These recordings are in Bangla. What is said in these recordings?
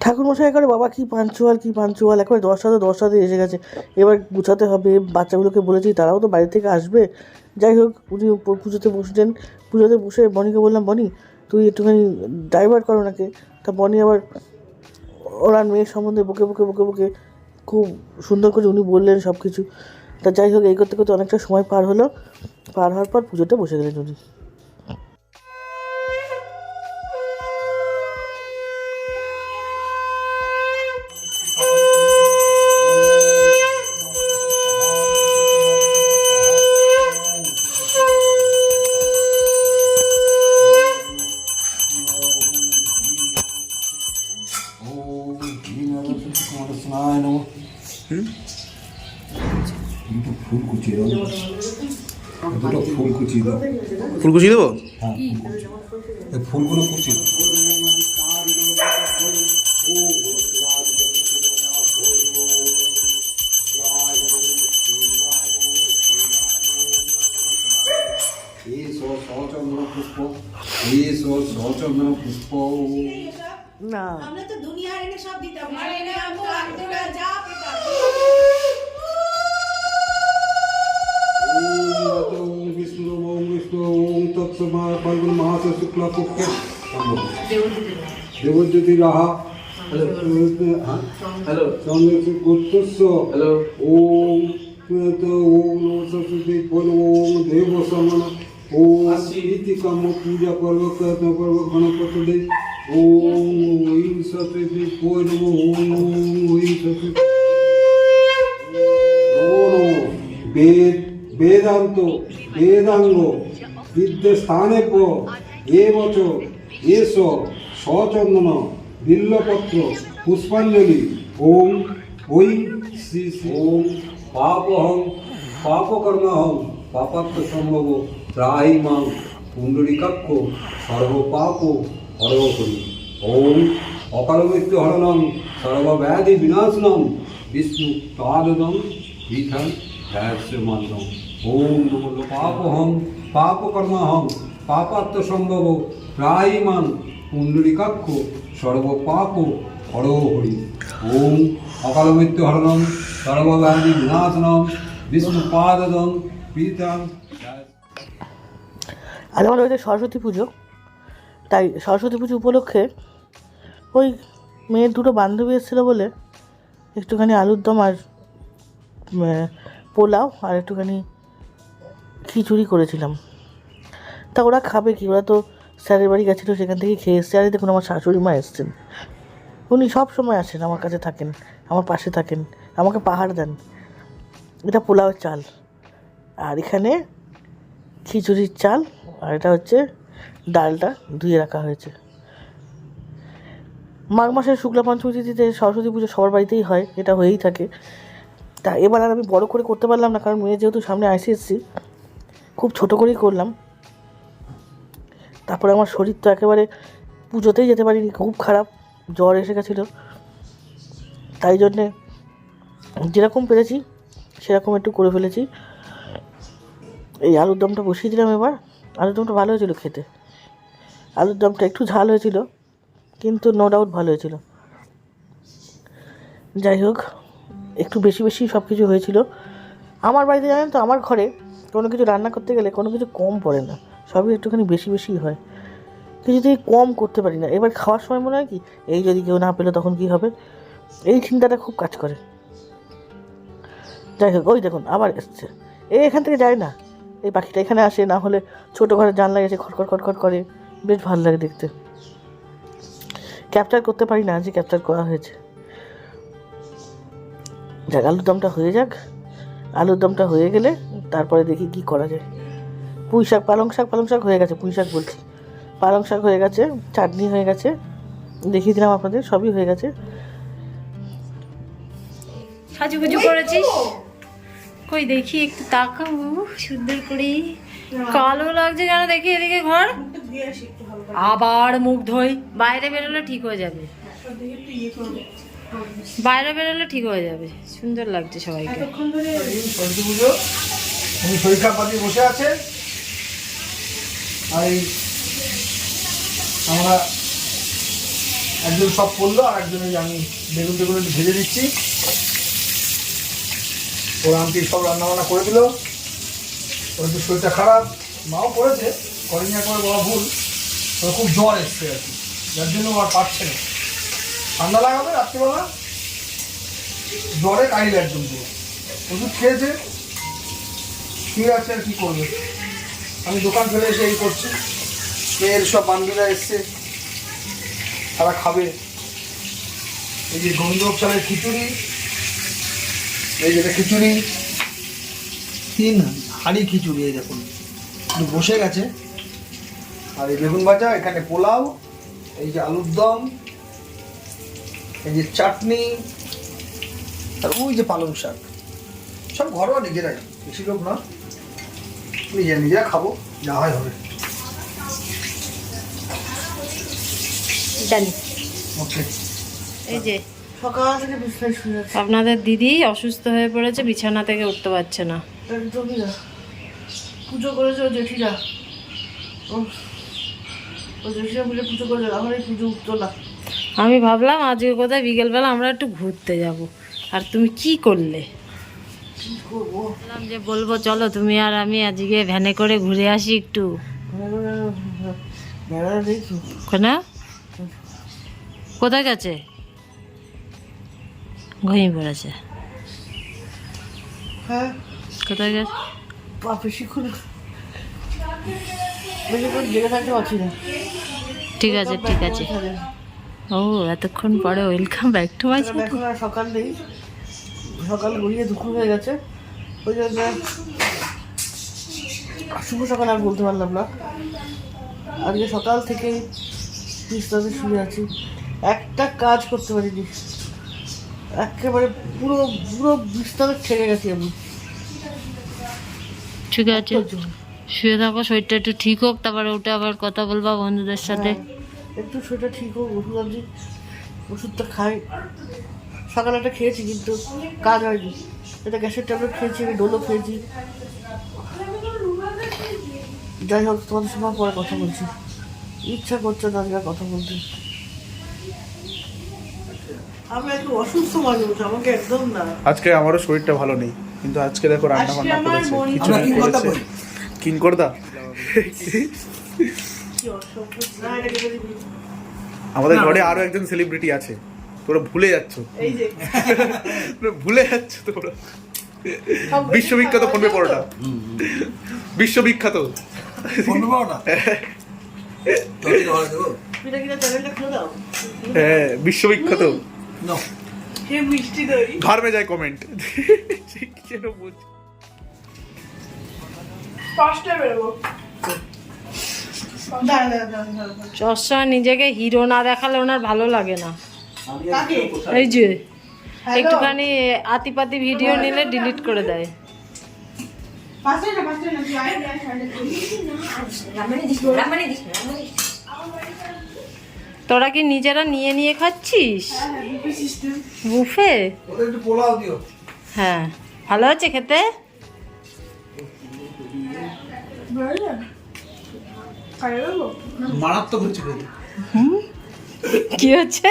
ঠাকুরমশাই করে বাবা কী পাঞ্চুয়াল একেবারে 10টাতে এসে গেছে। এবার গুছাতে হবে। বাচ্চাগুলোকে বলেছি, তারাও তো বাড়ি থেকে আসবে। যাই হোক, উনি পুজোতে বসলেন। পুজোতে বসে বনিকে বললাম, বনি তুই একটুখানি ডাইভার্ট কর ওনাকে। তা বনি আবার ওনার মেয়ের সম্বন্ধে বকে বকে বকে বকে খুব সুন্দর করে উনি বললেন সব কিছু। তা যাই হোক, এই করতে করতে অনেকটা সময় পার হলো। পার হওয়ার পর পুজোতে বসে গেলেন উনি। ফুলকুচি দেবো? হ্যাঁ, ফুলগুলো কুচি পুষ্প সচন্দন পুষ্প না আমরা তো দুনিয়ার এনে সব দিতাম আর এনে আমো আন্তরা যা পেতাম। বিষ্ণু ওম বিষ্ণু ওম তৎসমা ফাল্গুন মাস শুক্লা পক্ষে দেবজ্যোতি রাহা হ্যালো চন্দ্র গুপ্তস্য হ্যালো ওম ওম নমঃ সরস্বতী ওম দেব সমন ওম ইতি কাম পূজা পর্ব গণপতি ওম ওই সরস্বতী ওম ওই সরস্বতী ওম বেদান্ত বেদাঙ্গ বিদ্যস্থানে এ বছর এস সচন্দন বিল্লপত্র পুষ্পাঞ্জলি ওম ওই শ্রী ওম পাপহং পাপকর্মহং পাপাত্ম সম্ভব ত্রাহি মাং পুণ্ডরীকাক্ষ সর্বপাপ হর করি ওম অকাল মৃত্যু হরণং সর্বব্যাধি বিনাশনং বিষ্ণু তাদনং বিধান ধ্যাস্যমান্নং ওম নমো পাপহং পাপকর্মহং পাপাত্ম সম্ভব ত্রাহি মাং পুণ্ডরীকাক্ষ সর্বপাপ হর হরি ওম অকাল মৃত্যু হরণং সর্বব্যাধি বিনাশনং বিষ্ণু পাদদং পিতাং। আজ আমার ওইটা সরস্বতী পুজো, তাই সরস্বতী পুজো উপলক্ষে ওই মেয়ের দুটো বান্ধবী এসেছিলো বলে একটুখানি আলুর দম আর পোলাও আর একটুখানি খিচুড়ি করেছিলাম। তা ওরা খাবে কি, ওরা তো স্যারের বাড়ি গেছিলো, সেখান থেকে খেয়ে এসছে। আর দেখুন আমার শাশুড়ি মা এসছেন, উনি সব সময় আসেন, আমার কাছে থাকেন, আমার পাশে থাকেন, আমাকে পাহাড় দেন। এটা পোলাওয়ের চাল, আর এখানে খিচুড়ির চাল, আর এটা হচ্ছে ডালটা ধুয়ে রাখা হয়েছে। মাঘ মাসের শুক্লা পঞ্চমী তিথিতে সরস্বতী পুজো সবার বাড়িতেই হয়, এটা হয়েই থাকে। তা এবার আর আমি বড় করে করতে পারলাম না, কারণ মেয়ে যেহেতু সামনে আইসিএসসি, খুব ছোটো করেই করলাম। তারপরে আমার শরীর তো একেবারে পুজোতেই যেতে পারিনি, খুব খারাপ, জ্বর এসে গেছিলো। তাই জন্যে যেরকম পেরেছি সেরকম একটু করে ফেলেছি। এই আলুর দমটা বসিয়ে দিলাম। এবার আলুর দমটা ভালো হয়েছিল খেতে, আলুর দমটা একটু ঝাল হয়েছিল, কিন্তু নো ডাউট ভালো হয়েছিল। যাই হোক, একটু বেশি বেশি সব কিছু হয়েছিল। আমার বাড়িতে জানেন তো, আমার ঘরে কোনো কিছু রান্না করতে গেলে কোনো কিছু কম পড়ে না, সবই একটুখানি বেশি বেশিই হয়, কিছুতেই কম করতে পারি না। এবার খাওয়ার সময় মনে হয় কি, এই যদি কেউ না পেলো তখন কী হবে, এই চিন্তাটা খুব কাজ করে। যাই হোক, ওই দেখুন আবার এসছে, এখান থেকে যায় না, এই পাখিটা এখানে আসে, না হলে ছোটো ঘরের জানলায় এসে খটখট খটখট করে, বেশ ভালো লাগে দেখতে। ক্যাপচার করতে পারি না, যে ক্যাপচার করা হয়েছে। যাক, আলুর দমটা হয়ে যাক। আলুর দমটা হয়ে গেলে তারপরে দেখি কি করা যায়। পুঁই শাক, পালং শাক হয়ে গেছে, পুঁই শাক বলছি, পালং শাক হয়ে গেছে, চাটনি হয়ে গেছে, দেখিয়ে দিলাম আপনাদের, সবই হয়ে গেছে। সাজুগুজু করেছিস? কই দেখি একটু তাকা, সুন্দর করে কালো লাগছে কেন দেখি, এদিকে ঘর আবার মুখ ধোই, বাইরে বেরোলে ঠিক হয়ে যাবে, বাইরে বেরোলে ঠিক হয়ে যাবে, সুন্দর লাগছে সবাইকে। উনি শরীর খারাপ বাড়ি বসে আছে, আর আমরা একজন সব করলো আর একজনে আমি বেগুন টেগুন একটু ভেজে দিচ্ছি। ওর আন্টি সব রান্নাবান্না করে দিল। ওর একটু শরীরটা খারাপ, মাও করেছে, করেনি একবার বলা ভুল। ওর খুব জ্বর এসছে আর কি, যার জন্য ও আর পারছে না। ঠান্ডা লাগাবে রাত্রিবেলা, জ্বরে কাহিল একদম পুরো। ওষুধ খেয়েছে, ঠিক আছে আর কী করবে। আমি দোকান ফেলে এসে এই করছি। মেয়ের সব বান্ধবীরা এসছে, তারা খাবে। এই যে গোবিন্দভোগ চালের খিচুড়ি, এই যেটা খিচুড়ি, 3 হাঁড়ি খিচুড়ি, এই দেখুন একটু বসে গেছে। আর এই বেগুন ভাজা, এখানে পোলাও, এই যে আলুর দম, এই যে চাটনি, আর ওই যে পালং শাক, সব ঘরোয়া নিজেরাই, বেশি লোক না, নিজেরা খাবো, যা হয় হবে। জানি ওকে, এই যে সকাল থেকে বিছানায় শুয়ে আছে, আপনাদের দিদি অসুস্থ হয়ে পড়েছে, বিছানা থেকে উঠতে পারছে না। একদমই না। পুজো করেছে ও জেঠিরা, ও জেঠিরা মিলে পুজো করেছে, আমার এই পুজো উঠতো না। আমি ভাবলাম আজকে কোথায় বিকেলবেলা আমরা একটু ঘুরতে যাব, আর তুমি কি করলে? কি করবো? বললাম যে বলবো চলো তুমি আর আমি আজকে ভ্যানে করে ঘুরে আসি একটু। মেলা দেখি না কোথায় গেছে? ঘুমিয়ে পড়েছে। হ্যাঁ, কোথায় গেছে? বেশিক্ষণ জেগে থাকতে পারছি না। ঠিক আছে ঠিক আছে। ও এতক্ষণ পরে welcome back to my channel. এখন আর সকাল নেই, সকাল গড়িয়ে দুপুর হয়ে গেছে, ওই জন্য শুভ সকাল আর বলতে পারলাম না। আজকে সকাল থেকে বিছানাতে শুয়ে আছি, একটা কাজ করতে পারিনি, একেবারে পুরো পুরো বিছানাতে ঠেকে গেছি আমি। ঠিক আছে শুয়ে থাকো, শরীরটা একটু ঠিক হোক, তারপরে উঠে আবার কথা বলবা বন্ধুদের সাথে। একটু শরীরটা ঠিক হোক, ওষুধ আনছি, ওষুধটা খাই। সকালে একটা খেয়েছি কিন্তু কাজ হয়নি, এটা গ্যাসের ট্যাবলেট খেয়েছি, ডোলো খেয়েছি। যাই হোক, তোমাদের সঙ্গে পরে কথা বলছি, ইচ্ছা করছে না আজকে কথা বলতে। আমি একটু অসুস্থ মানুষ, আমাকে একদম না। আজকে আমারও শরীরটা ভালো নেই, কিন্তু আজকে দেখো রান্না বান্না আমার করেছে, মন- খিচুড়ি করেছে। কিংকরদা, কি অসভ্য। না, এটা কেটে দিবি। আমাদের ঘরে আরো একজন সেলিব্রিটি আছে, তোরা ভুলে যাচ্ছ, এই যে তোরা ভুলে যাচ্ছ তোরা। বিশ্ববিখ্যাত পণ্য পরোটা, বিশ্ববিখ্যাত। বন্ধু পাওয়া পিঠা কিনা চ্যানেলটা খুলে দাও। হ্যাঁ বিশ্ববিখ্যাত। হে মিষ্টি দই। ঘর মে যায় কমেন্ট। কেন বলছি? 5টা বেরোবো। সবসময় নিজেকে হিরো না দেখালে ওনার ভালো লাগে না। কাকে? এই যে Hello? একটুখানি আতিপাতি ভিডিও নিলে ডিলিট করে দেয়। 5টা না, 5টা না, তুই আয়, আয়, আয়। তোরা কি নিজেরা নিয়ে নিয়ে খাচ্ছিস বুফে? ওদের একটু পোলাও দিও। হ্যাঁ ভালো আছে খেতে। মারাত্মক হচ্ছে খেতে, কি হচ্ছে?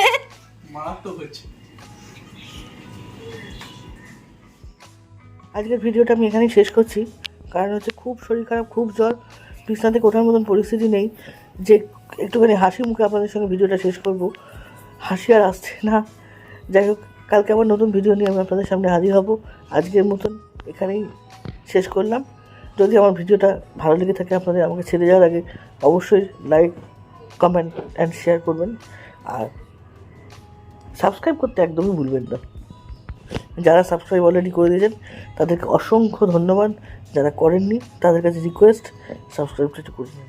মারাত্মক হচ্ছে। আজকের ভিডিওটা আমি এখানেই শেষ করছি, কারণ হচ্ছে খুব শরীর খারাপ, খুব জ্বর, বিছানা থেকে ওঠার মতন পরিস্থিতি নেই যে একটুখানি হাসি মুখে আপনাদের সঙ্গে ভিডিওটা শেষ করব। হাসি আর আসছে না। যাই হোক, কালকে আবার নতুন ভিডিও নিয়ে আমি আপনাদের সামনে হাজির হব। আজকের মতন এখানেই শেষ করলাম। যদি আমার ভিডিওটা ভালো লেগে থাকে আপনাদের, আমাকে ছেড়ে যাওয়ার আগে অবশ্যই লাইক, কমেন্ট অ্যান্ড শেয়ার করবেন, আর সাবস্ক্রাইব করতে একদমই ভুলবেন না। যারা সাবস্ক্রাইব অলরেডি করে দিয়েছেন তাদেরকে অসংখ্য ধন্যবাদ, যারা করেননি তাদের কাছে রিকোয়েস্ট সাবস্ক্রাইবটা একটু করে নিন।